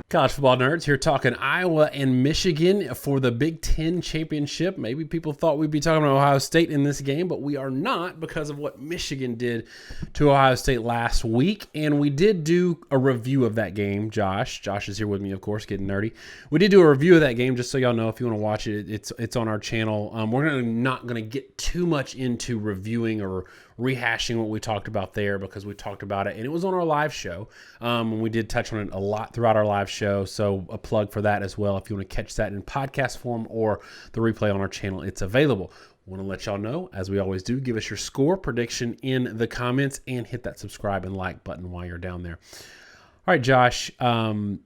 College football nerds here talking Iowa and Michigan for the Big Ten championship. Maybe people thought we'd be talking about Ohio State in this game, but we are not because of what Michigan did to Ohio State last week. And we did do a review of that game. Josh is here with me, of course, getting nerdy. We did do a review of that game, just so y'all know if you want to watch it. It's on our channel. We're not going to get too much into reviewing or rehashing what we talked about there because we talked about it and it was on our live show. And we did touch on it a lot throughout our live show. So a plug for that as well. If you want to catch that in podcast form or the replay on our channel, it's available. Want to let y'all know, as we always do, give us your score prediction in the comments and hit that subscribe and like button while you're down there. All right, Josh, I'm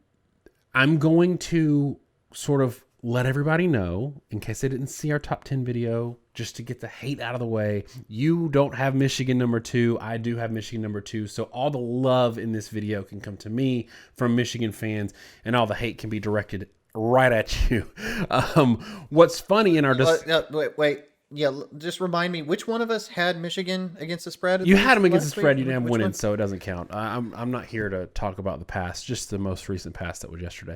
going to sort of let everybody know, in case they didn't see our top 10 video, just to get the hate out of the way. You don't have Michigan number 2. I do have Michigan number 2. So all the love in this video can come to me from Michigan fans, and all the hate can be directed right at you. What's funny in our... Wait. Yeah, just remind me, which one of us had Michigan against the spread? You had them against the spread. You didn't have winning, so it doesn't count. I'm not here to talk about the past, just the most recent past that was yesterday.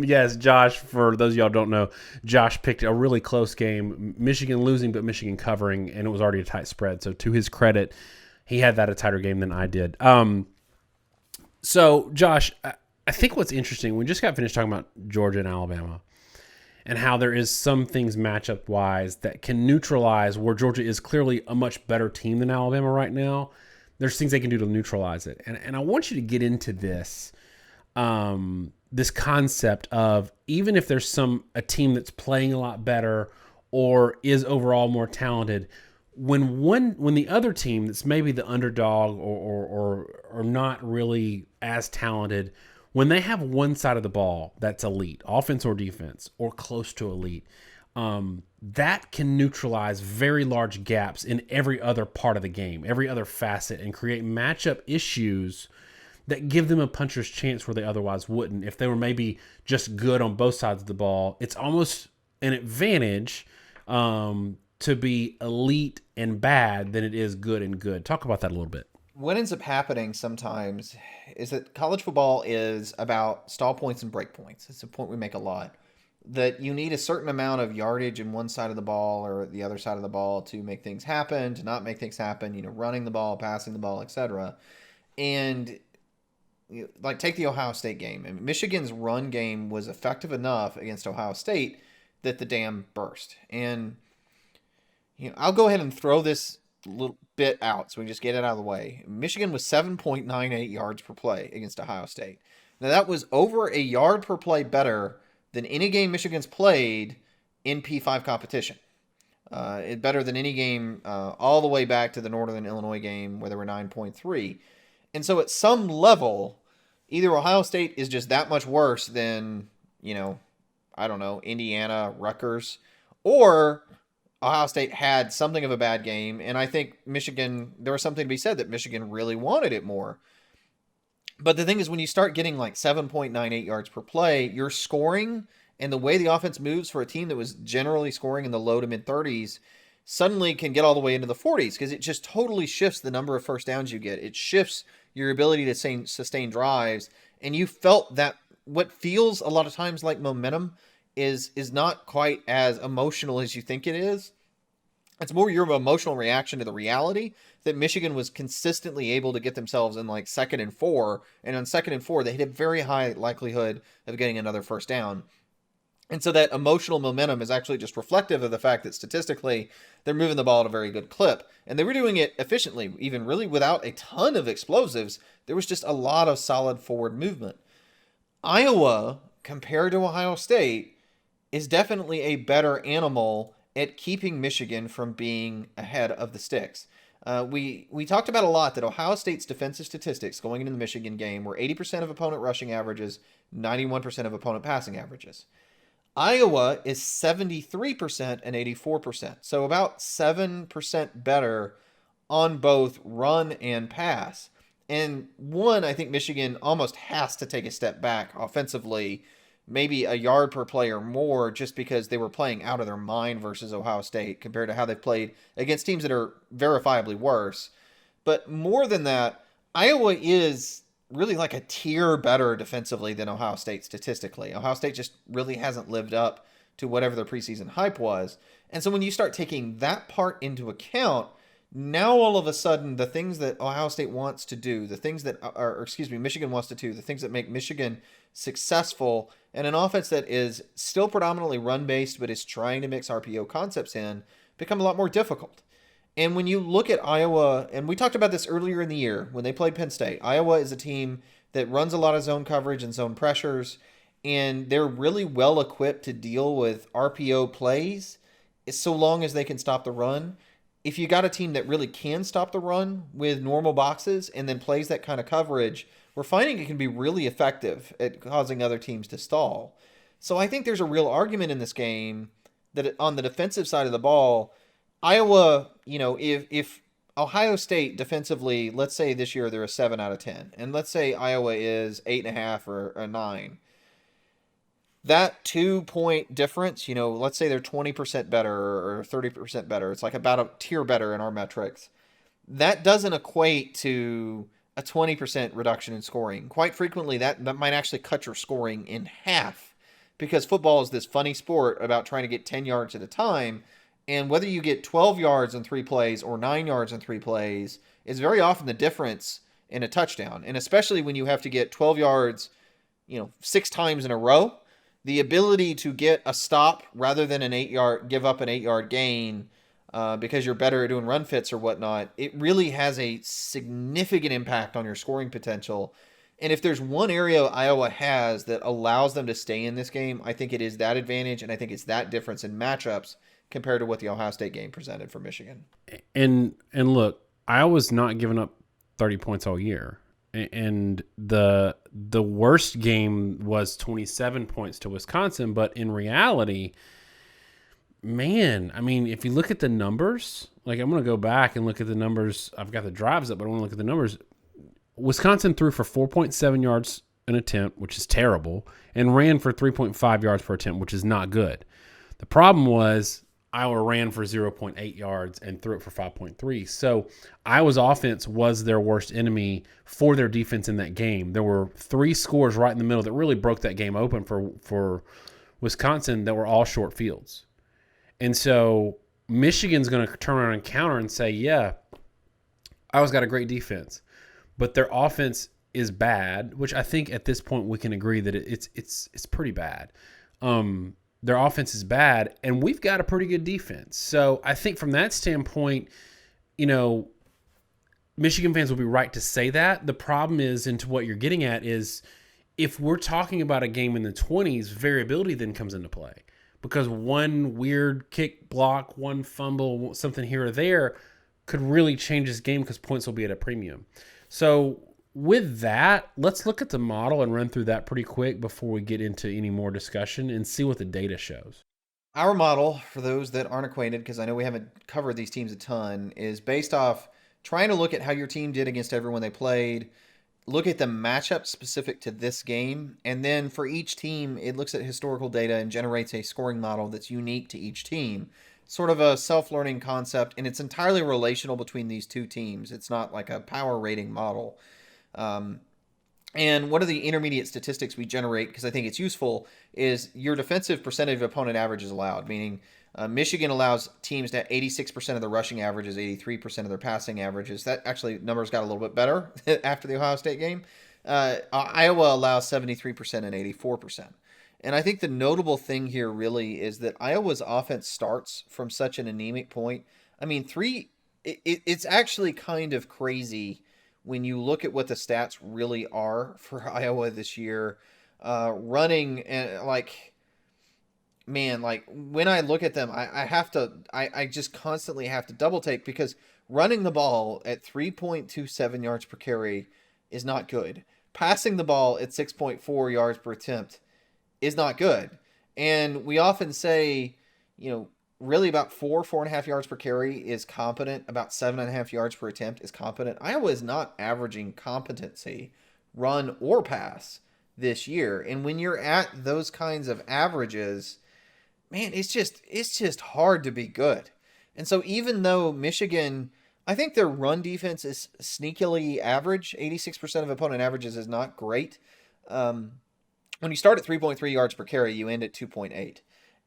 Yes, Josh, for those of y'all who don't know, Josh picked a really close game, Michigan losing, but Michigan covering, and it was already a tight spread. So to his credit, he had that a tighter game than I did. So, Josh, I think what's interesting, we just got finished talking about Georgia and Alabama, and how there is some things matchup-wise that can neutralize where Georgia is clearly a much better team than Alabama right now. There's things they can do to neutralize it. And I want you to get into this, this concept of even if there's a team that's playing a lot better or is overall more talented, when the other team that's maybe the underdog or not really as talented, when they have one side of the ball that's elite, offense or defense, or close to elite, that can neutralize very large gaps in every other part of the game, every other facet, and create matchup issues that give them a puncher's chance where they otherwise wouldn't. If they were maybe just good on both sides of the ball, it's almost an advantage to be elite and bad than it is good and good. Talk about that a little bit. What ends up happening sometimes is that college football is about stall points and break points. It's a point we make a lot. That you need a certain amount of yardage in one side of the ball or the other side of the ball to make things happen, to not make things happen, running the ball, passing the ball, etc. And like take the Ohio State game. And Michigan's run game was effective enough against Ohio State that the dam burst. And I'll go ahead and throw this little bit out so we can just get it out of the way. Michigan was 7.98 yards per play against Ohio State. Now that was over a yard per play better than any game Michigan's played in P5 competition. Better than any game all the way back to the Northern Illinois game where they were 9.3. And so at some level, either Ohio State is just that much worse than, I don't know, Indiana, Rutgers, or Ohio State had something of a bad game, and I think Michigan, there was something to be said that Michigan really wanted it more. But the thing is, when you start getting like 7.98 yards per play, your scoring and the way the offense moves for a team that was generally scoring in the low to mid 30s suddenly can get all the way into the 40s because it just totally shifts the number of first downs you get. It shifts your ability to sustain drives, and you felt that what feels a lot of times like momentum is not quite as emotional as you think it is. It's more your emotional reaction to the reality that Michigan was consistently able to get themselves in like 2nd and 4. And on 2nd and 4, they had a very high likelihood of getting another first down. And so that emotional momentum is actually just reflective of the fact that statistically they're moving the ball at a very good clip. And they were doing it efficiently, even really without a ton of explosives. There was just a lot of solid forward movement. Iowa, compared to Ohio State, is definitely a better animal at keeping Michigan from being ahead of the sticks. We talked about a lot that Ohio State's defensive statistics going into the Michigan game were 80% of opponent rushing averages, 91% of opponent passing averages. Iowa is 73% and 84%, so about 7% better on both run and pass. And I think Michigan almost has to take a step back offensively, maybe a yard per play or more, just because they were playing out of their mind versus Ohio State compared to how they've played against teams that are verifiably worse. But more than that, Iowa is really like a tier better defensively than Ohio State statistically. Ohio State just really hasn't lived up to whatever their preseason hype was. And so when you start taking that part into account, now all of a sudden the things that Ohio State wants to do, the things that or excuse me, Michigan wants to do, the things that make Michigan successful and an offense that is still predominantly run based but is trying to mix RPO concepts in become a lot more difficult. And when you look at Iowa, and we talked about this earlier in the year when they played Penn State, Iowa is a team that runs a lot of zone coverage and zone pressures, and they're really well equipped to deal with RPO plays so long as they can stop the run. If you got a team that really can stop the run with normal boxes and then plays that kind of coverage, we're finding it can be really effective at causing other teams to stall. So I think there's a real argument in this game that on the defensive side of the ball, Iowa, if Ohio State defensively, let's say this year they're a 7 out of 10, and let's say Iowa is 8.5 or a 9, that 2-point difference, let's say they're 20% better or 30% better. It's like about a tier better in our metrics. That doesn't equate to a 20% reduction in scoring. Quite frequently, that might actually cut your scoring in half because football is this funny sport about trying to get 10 yards at a time. And whether you get 12 yards in 3 plays or 9 yards in 3 plays is very often the difference in a touchdown. And especially when you have to get 12 yards, 6 times in a row, the ability to get a stop rather than give up an 8-yard gain because you're better at doing run fits or whatnot, it really has a significant impact on your scoring potential. And if there's one area Iowa has that allows them to stay in this game, I think it is that advantage, and I think it's that difference in matchups compared to what the Ohio State game presented for Michigan. And look, Iowa's not giving up 30 points all year. And the worst game was 27 points to Wisconsin, but in reality, man, I mean, if you look at the numbers, like I'm going to go back and look at the numbers. I've got the drives up, but I want to look at the numbers. Wisconsin threw for 4.7 yards an attempt, which is terrible, and ran for 3.5 yards per attempt, which is not good. The problem was Iowa ran for 0.8 yards and threw it for 5.3. So Iowa's offense was their worst enemy for their defense in that game. There were 3 scores right in the middle that really broke that game open for Wisconsin that were all short fields. And so Michigan's going to turn around and counter and say, yeah, Iowa's got a great defense, but their offense is bad, which I think at this point we can agree that it's pretty bad. Their offense is bad, and we've got a pretty good defense. So I think from that standpoint, Michigan fans will be right to say that. The problem is, into what you're getting at, is if we're talking about a game in the 20s, variability then comes into play. Because one weird kick block, one fumble, something here or there could really change this game because points will be at a premium. So with that, let's look at the model and run through that pretty quick before we get into any more discussion and see what the data shows. Our model, for those that aren't acquainted, because I know we haven't covered these teams a ton, is based off trying to look at how your team did against everyone they played, look at the matchup specific to this game, and then for each team, it looks at historical data and generates a scoring model that's unique to each team. Sort of a self-learning concept, and it's entirely relational between these two teams. It's not like a power rating model. And one of the intermediate statistics we generate, because I think it's useful, is your defensive percentage of opponent averages allowed, meaning Michigan allows teams to have 86% of their rushing averages, 83% of their passing averages. That actually numbers got a little bit better after the Ohio State game. Iowa allows 73% and 84%. And I think the notable thing here really is that Iowa's offense starts from such an anemic point. I mean, it's actually kind of crazy when you look at what the stats really are for Iowa this year. Running and when I look at them, I just constantly have to double take because running the ball at 3.27 yards per carry is not good. Passing the ball at 6.4 yards per attempt is not good. And we often say, really about 4.5 yards per carry is competent. About 7.5 yards per attempt is competent. Iowa is not averaging competency, run or pass, this year. And when you're at those kinds of averages, man, it's just hard to be good. And so even though Michigan I think their run defense is sneakily average. 86% of opponent averages is not great. Um, when you start at 3.3 yards per carry, you end at 2.8.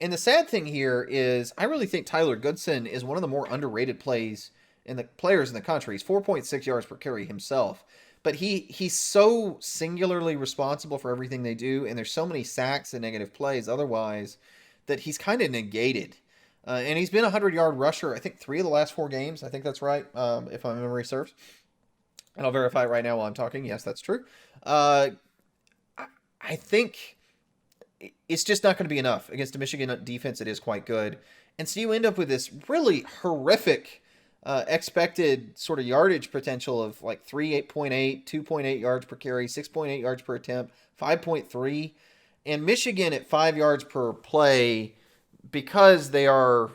And the sad thing here is I really think Tyler Goodson is one of the more underrated players in the country. He's 4.6 yards per carry himself. But he's so singularly responsible for everything they do, and there's so many sacks and negative plays otherwise that he's kind of negated. And he's been a 100-yard rusher, I think, 3 of the last 4 games. I think that's right, if my memory serves. And I'll verify it right now while I'm talking. Yes, that's true. I think it's just not going to be enough against a Michigan defense that is quite good. And so you end up with this really horrific expected sort of yardage potential of like 3.8, 2.8 yards per carry, 6.8 yards per attempt, 5.3. And Michigan at 5 yards per play, because they are,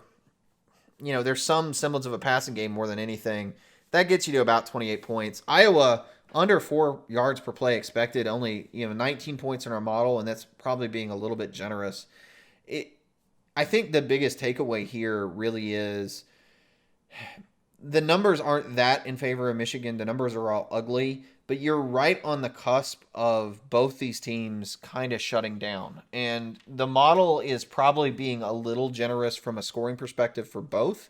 there's some semblance of a passing game more than anything, that gets you to about 28 points. Iowa, under 4 yards per play expected, only 19 points in our model, and that's probably being a little bit generous. I think the biggest takeaway here really is the numbers aren't that in favor of Michigan. The numbers are all ugly, but you're right on the cusp of both these teams kind of shutting down. And the model is probably being a little generous from a scoring perspective for both.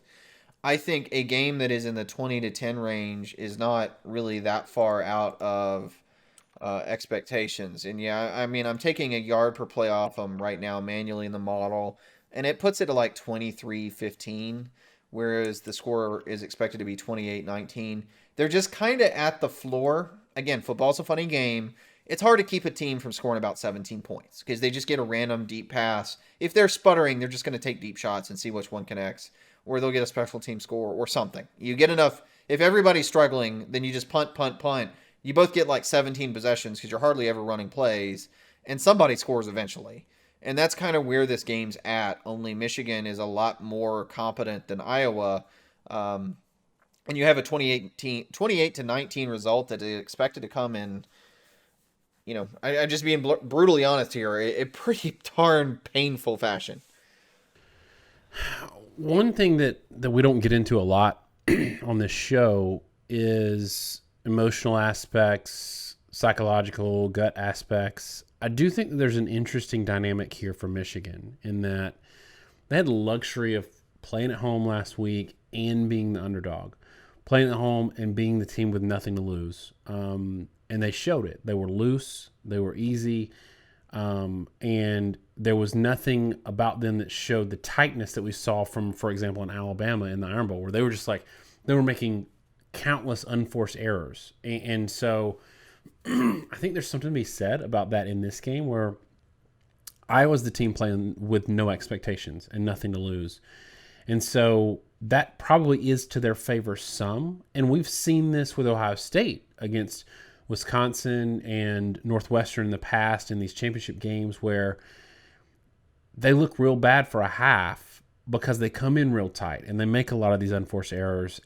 I think a game that is in the 20-10 range is not really that far out of expectations. And yeah, I mean, I'm taking a yard per play off them right now manually in the model, and it puts it at like 23-15, whereas the score is expected to be 28-19. They're just kind of at the floor. Again, football's a funny game. It's hard to keep a team from scoring about 17 points because they just get a random deep pass. If they're sputtering, they're just going to take deep shots and see which one connects, or they'll get a special team score or something. You get enough. If everybody's struggling, then you just punt, punt, punt. You both get like 17 possessions because you're hardly ever running plays, and somebody scores eventually. And that's kind of where this game's at, only Michigan is a lot more competent than Iowa. And you have a 28-19 result that is expected to come in, I'm just being brutally honest here, a pretty darn painful fashion. One thing that we don't get into a lot on this show is emotional aspects, psychological, gut aspects. I do think that there's an interesting dynamic here for Michigan in that they had the luxury of playing at home last week and being the underdog, playing at home and being the team with nothing to lose. And they showed it. They were loose. They were easy. And there was nothing about them that showed the tightness that we saw from, for example, in Alabama in the Iron Bowl, where they were just like, they were making countless unforced errors. And so I think there's something to be said about that in this game where Iowa's the team playing with no expectations and nothing to lose. And so that probably is to their favor some. And we've seen this with Ohio State against Wisconsin and Northwestern in the past in these championship games where they look real bad for a half because they come in real tight and they make a lot of these unforced errors.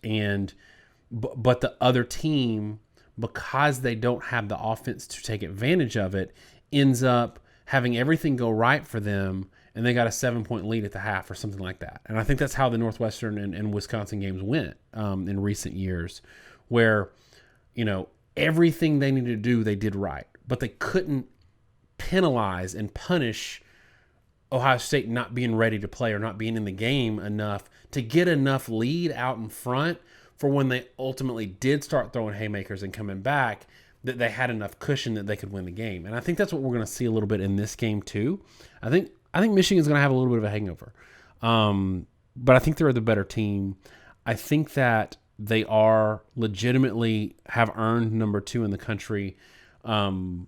But the other team, because they don't have the offense to take advantage of it, ends up having everything go right for them, and they got a 7-point lead at the half or something like that. And I think that's how the Northwestern and Wisconsin games went in recent years, where, everything they needed to do, they did right. But they couldn't penalize and punish Ohio State not being ready to play or not being in the game enough to get enough lead out in front for when they ultimately did start throwing haymakers and coming back, that they had enough cushion that they could win the game. And I think that's what we're going to see a little bit in this game too. I think Michigan's going to have a little bit of a hangover. But I think they're the better team. I think that they are legitimately have earned number 2 in the country. And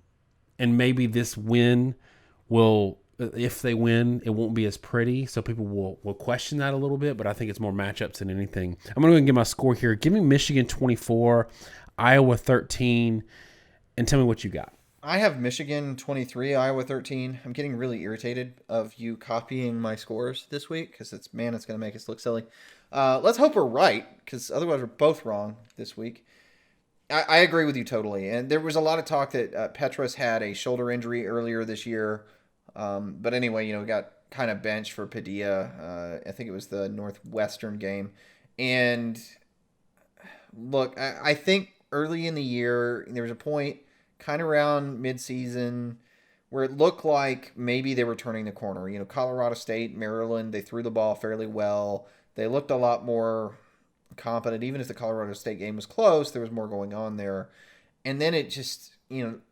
maybe this win will, if they win, it won't be as pretty. So people will question that a little bit, but I think it's more matchups than anything. I'm going to give my score here. Give me Michigan 24, Iowa 13, and tell me what you got. I have Michigan 23, Iowa 13. I'm getting really irritated of you copying my scores this week because it's going to make us look silly. Let's hope we're right, because otherwise we're both wrong this week. I agree with you totally. And there was a lot of talk that Petras had a shoulder injury earlier this year. But anyway, we got kind of benched for Padilla. I think it was the Northwestern game. And Look, I think early in the year, there was a point kind of around midseason where it looked like maybe they were turning the corner. Colorado State, Maryland, they threw the ball fairly well. They looked a lot more competent. Even if the Colorado State game was close, there was more going on there. And then it just,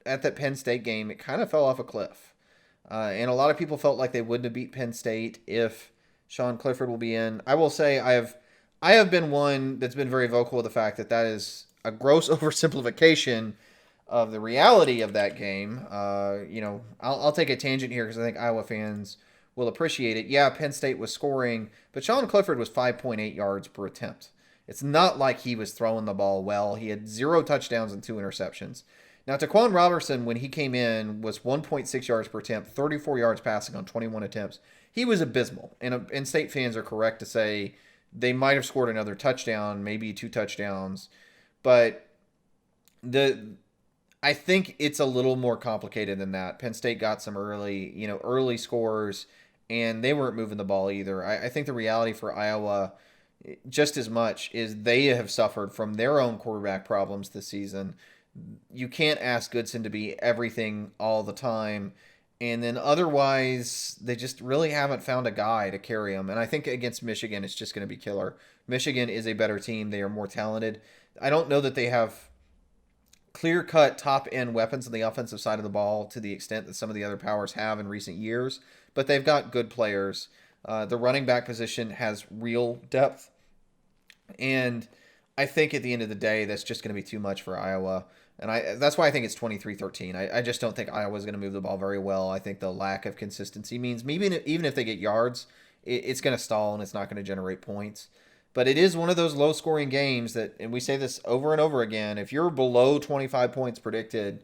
at that Penn State game, it kind of fell off a cliff. And a lot of people felt like they wouldn't have beat Penn State if Sean Clifford will be in. I will say I have been one that's been very vocal with the fact that is a gross oversimplification of the reality of that game. I'll take a tangent here because I think Iowa fans will appreciate it. Yeah, Penn State was scoring, but Sean Clifford was 5.8 yards per attempt. It's not like he was throwing the ball well. He had 0 touchdowns and 2 interceptions. Now, Taquan Robertson, when he came in, was 1.6 yards per attempt, 34 yards passing on 21 attempts. He was abysmal. And State fans are correct to say they might have scored another touchdown, maybe 2 touchdowns. But I think it's a little more complicated than that. Penn State got some early scores, and they weren't moving the ball either. I think the reality for Iowa, just as much, is they have suffered from their own quarterback problems this season. You can't ask Goodson to be everything all the time. And then otherwise, they just really haven't found a guy to carry them. And I think against Michigan, it's just going to be killer. Michigan is a better team. They are more talented. I don't know that they have clear-cut top-end weapons on the offensive side of the ball to the extent that some of the other powers have in recent years. But they've got good players. The running back position has real depth. And I think at the end of the day, that's just going to be too much for Iowa. And that's why I think it's 23-13. I just don't think Iowa's going to move the ball very well. I think the lack of consistency means maybe even if they get yards, it's going to stall and it's not going to generate points. But it is one of those low-scoring games that, and we say this over and over again, if you're below 25 points predicted,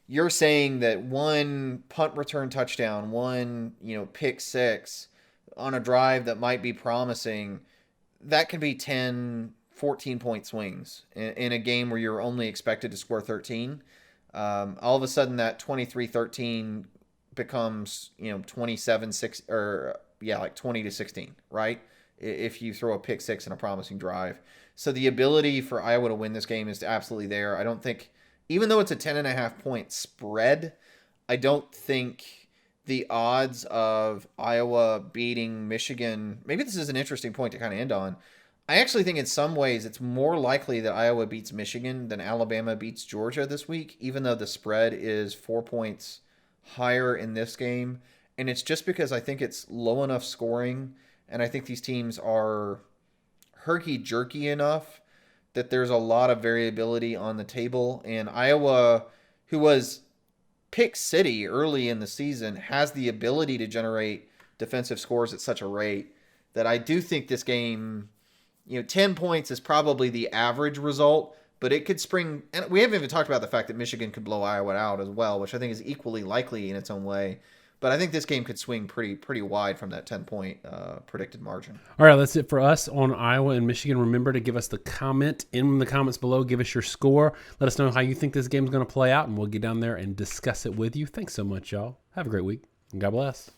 you're saying that one punt return touchdown, one pick six on a drive that might be promising, that can be 10, 14-point swings in a game where you're only expected to score 13. All of a sudden, that 23-13 becomes 27-6 or like 20-16, right? If you throw a pick six in a promising drive. So the ability for Iowa to win this game is absolutely there. I don't think, even though it's a 10.5-point spread, I don't think the odds of Iowa beating Michigan, maybe this is an interesting point to kind of end on. I actually think in some ways it's more likely that Iowa beats Michigan than Alabama beats Georgia this week, even though the spread is 4 points higher in this game. And it's just because I think it's low enough scoring, and I think these teams are herky-jerky enough that there's a lot of variability on the table. And Iowa, who was pick city early in the season, has the ability to generate defensive scores at such a rate that I do think this game, 10 points is probably the average result, but it could spring. And we haven't even talked about the fact that Michigan could blow Iowa out as well, which I think is equally likely in its own way. But I think this game could swing pretty wide from that 10-point predicted margin. All right, that's it for us on Iowa and Michigan. Remember to give us the comment in the comments below. Give us your score. Let us know how you think this game is going to play out, and we'll get down there and discuss it with you. Thanks so much, y'all. Have a great week, and God bless.